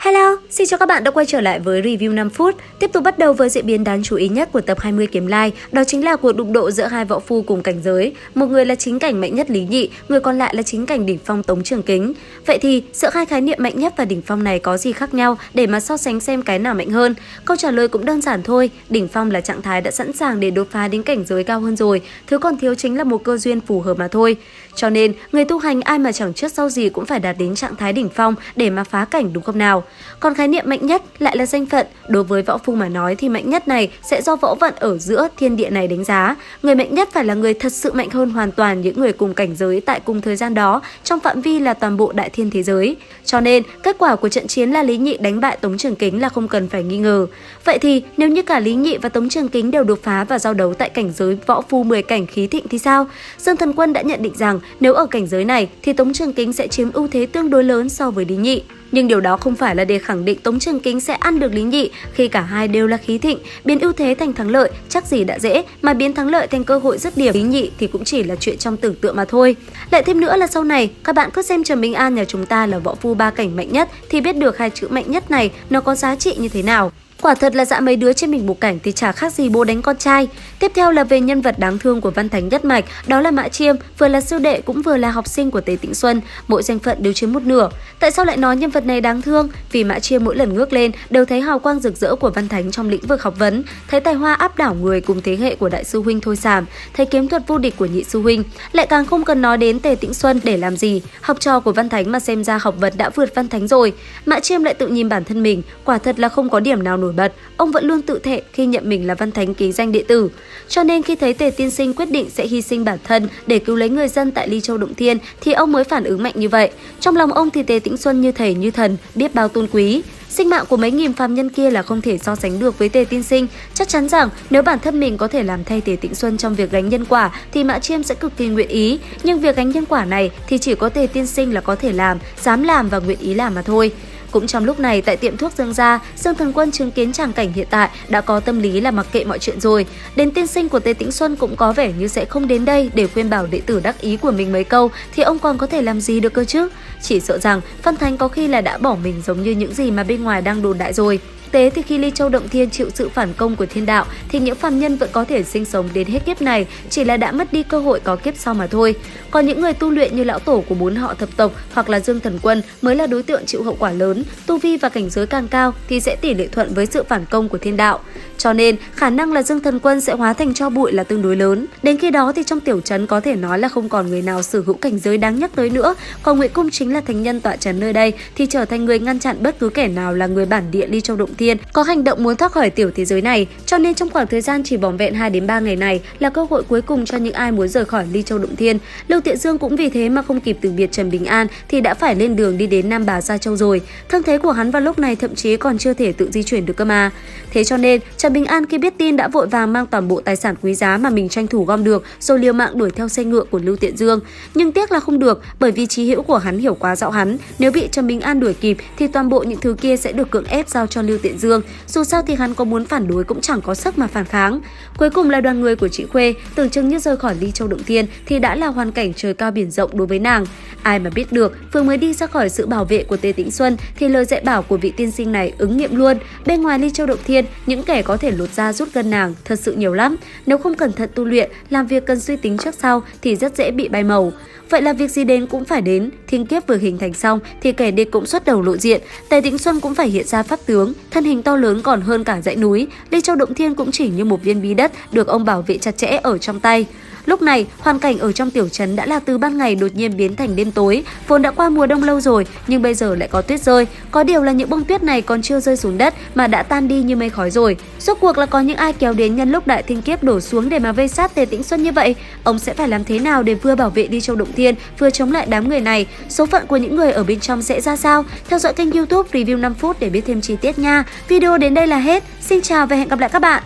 Hello, xin chào các bạn đã quay trở lại với review 5 phút. Tiếp tục bắt đầu với diễn biến đáng chú ý nhất của tập 20 Kiếm Lai, đó chính là cuộc đụng độ giữa hai võ phu cùng cảnh giới. Một người là chính cảnh mạnh nhất Lý Nhị, người còn lại là chính cảnh đỉnh phong Tống Trường Kính. Vậy thì giữa hai khái niệm mạnh nhất và đỉnh phong này có gì khác nhau để mà so sánh xem cái nào mạnh hơn? Câu trả lời cũng đơn giản thôi, đỉnh phong là trạng thái đã sẵn sàng để đột phá đến cảnh giới cao hơn rồi, thứ còn thiếu chính là một cơ duyên phù hợp mà thôi. Cho nên, người tu hành ai mà chẳng trước sau gì cũng phải đạt đến trạng thái đỉnh phong để mà phá cảnh, đúng không nào? Còn khái niệm mạnh nhất lại là danh phận. Đối với võ phu mà nói thì mạnh nhất này sẽ do võ vận ở giữa thiên địa này đánh giá. Người mạnh nhất phải là người thật sự mạnh hơn hoàn toàn những người cùng cảnh giới tại cùng thời gian đó, trong phạm vi là toàn bộ đại thiên thế giới. Cho nên, kết quả của trận chiến là Lý Nhị đánh bại Tống Trường Kính là không cần phải nghi ngờ. Vậy thì, nếu như cả Lý Nhị và Tống Trường Kính đều đột phá và giao đấu tại cảnh giới võ phu 10 cảnh khí thịnh thì sao? Dương Thần Quân đã nhận định rằng nếu ở cảnh giới này thì Tống Trường Kính sẽ chiếm ưu thế tương đối lớn so với Lý Nhị. Nhưng điều đó không phải là để khẳng định Tống Trường Kính sẽ ăn được Lý Nhị khi cả hai đều là khí thịnh. Biến ưu thế thành thắng lợi chắc gì đã dễ, mà biến thắng lợi thành cơ hội dứt điểm Lý Nhị thì cũng chỉ là chuyện trong tưởng tượng mà thôi. Lại thêm nữa là sau này các bạn cứ xem Trần Bình An nhà chúng ta là võ phu 3 cảnh mạnh nhất thì biết được hai chữ mạnh nhất này nó có giá trị như thế nào. Quả thật là dã mấy đứa trên mình một cảnh thì chả khác gì bố đánh con trai. Tiếp theo là về nhân vật đáng thương của Văn Thánh nhất mạch, đó là Mã Chiêm, vừa là sư đệ cũng vừa là học sinh của Tế Tĩnh Xuân, mỗi danh phận đều chiếm một nửa. Tại sao lại nói nhân vật này đáng thương? Vì Mã Chiêm mỗi lần ngước lên đều thấy hào quang rực rỡ của Văn Thánh trong lĩnh vực học vấn, thấy tài hoa áp đảo người cùng thế hệ của đại sư huynh Thôi Sàm, thấy kiếm thuật vô địch của nhị sư huynh, lại càng không cần nói đến Tế Tĩnh Xuân để làm gì. Học trò của Văn Thánh mà xem ra học vấn đã vượt Văn Thánh rồi. Mã Chiêm lại tự nhìn bản thân mình, quả thật là không có điểm nào nổi bật. Ông vẫn luôn tự thệ khi nhận mình là Văn Thánh ký danh đệ tử. Cho nên khi thấy Tề tiên sinh quyết định sẽ hy sinh bản thân để cứu lấy người dân tại Ly Châu Động Thiên thì ông mới phản ứng mạnh như vậy. Trong lòng ông thì Tề Tĩnh Xuân như thầy như thần, biết bao tôn quý. Sinh mạng của mấy nghìn phàm nhân kia là không thể so sánh được với Tề tiên sinh. Chắc chắn rằng nếu bản thân mình có thể làm thay Tề Tĩnh Xuân trong việc gánh nhân quả thì Mã Chiêm sẽ cực kỳ nguyện ý. Nhưng việc gánh nhân quả này thì chỉ có Tề tiên sinh là có thể làm, dám làm và nguyện ý làm mà thôi. Cũng trong lúc này tại tiệm thuốc Dương gia, Dương Thần Quân chứng kiến tràng cảnh hiện tại đã có tâm lý là mặc kệ mọi chuyện rồi. Đến tiên sinh của Tề Tĩnh Xuân cũng có vẻ như sẽ không đến đây để khuyên bảo đệ tử đắc ý của mình mấy câu thì ông còn có thể làm gì được cơ chứ? Chỉ sợ rằng Văn Thánh có khi là đã bỏ mình giống như những gì mà bên ngoài đang đồn đại rồi. Tế thì khi Ly Châu Động Thiên chịu sự phản công của thiên đạo thì những phàm nhân vẫn có thể sinh sống đến hết kiếp này, chỉ là đã mất đi cơ hội có kiếp sau mà thôi. Còn những người tu luyện như lão tổ của 4 họ thập tộc hoặc là Dương Thần Quân mới là đối tượng chịu hậu quả lớn, tu vi và cảnh giới càng cao thì sẽ tỷ lệ thuận với sự phản công của thiên đạo. Cho nên khả năng là Dương Thần Quân sẽ hóa thành tro bụi là tương đối lớn. Đến khi đó thì trong tiểu trấn có thể nói là không còn người nào sở hữu cảnh giới đáng nhắc tới nữa. Còn Ngụy Cung chính là thánh nhân tọa trấn nơi đây thì trở thành người ngăn chặn bất cứ kẻ nào là người bản địa Ly Châu Động Thiên có hành động muốn thoát khỏi tiểu thế giới này. Cho nên trong khoảng thời gian chỉ vỏn vẹn 2 đến 3 ngày này là cơ hội cuối cùng cho những ai muốn rời khỏi Ly Châu Động Thiên. Lưu Tiện Dương cũng vì thế mà không kịp từ biệt Trần Bình An thì đã phải lên đường đi đến Nam Bà Gia Châu rồi. Thương thế của hắn vào lúc này thậm chí còn chưa thể tự di chuyển được cơ mà. Thế cho nên Trần Bình An khi biết tin đã vội vàng mang toàn bộ tài sản quý giá mà mình tranh thủ gom được rồi liều mạng đuổi theo xe ngựa của Lưu Tiện Dương. Nhưng tiếc là không được, bởi vì trí hữu của hắn hiểu quá rõ hắn, nếu bị Trần Bình An đuổi kịp thì toàn bộ những thứ kia sẽ được cưỡng ép giao cho Lưu Tiện Dương. Dù sao thì hắn có muốn phản đối cũng chẳng có sức mà phản kháng. Cuối cùng là đoàn người của chị Khuê, tưởng chừng như rời khỏi Ly Châu Động Thiên thì đã là hoàn cảnh trời cao biển rộng đối với nàng. Ai mà biết được, vừa mới đi ra khỏi sự bảo vệ của Tề Tĩnh Xuân thì lời dạy bảo của vị tiên sinh này ứng nghiệm luôn. Bên ngoài Ly Châu Động Thiên, những kẻ có thể lột da rút gân nàng thật sự nhiều lắm. Nếu không cẩn thận tu luyện, làm việc cần suy tính trước sau thì rất dễ bị bay màu. Vậy là việc gì đến cũng phải đến, thiên kiếp vừa hình thành xong thì kẻ địch cũng xuất đầu lộ diện. Tề Tĩnh Xuân cũng phải hiện ra pháp tướng, thân hình to lớn còn hơn cả dãy núi. Ly Châu Động Thiên cũng chỉ như một viên bí đất được ông bảo vệ chặt chẽ ở trong tay. Lúc này, hoàn cảnh ở trong tiểu trấn đã là từ ban ngày đột nhiên biến thành đêm tối. Vốn đã qua mùa đông lâu rồi, nhưng bây giờ lại có tuyết rơi. Có điều là những bông tuyết này còn chưa rơi xuống đất mà đã tan đi như mây khói rồi. Rốt cuộc là có những ai kéo đến nhân lúc đại thiên kiếp đổ xuống để mà vây sát Tề Tĩnh Xuân như vậy? Ông sẽ phải làm thế nào để vừa bảo vệ Ly Châu Động Thiên, vừa chống lại đám người này? Số phận của những người ở bên trong sẽ ra sao? Theo dõi kênh YouTube Review 5 phút để biết thêm chi tiết nha. Video đến đây là hết. Xin chào và hẹn gặp lại các bạn.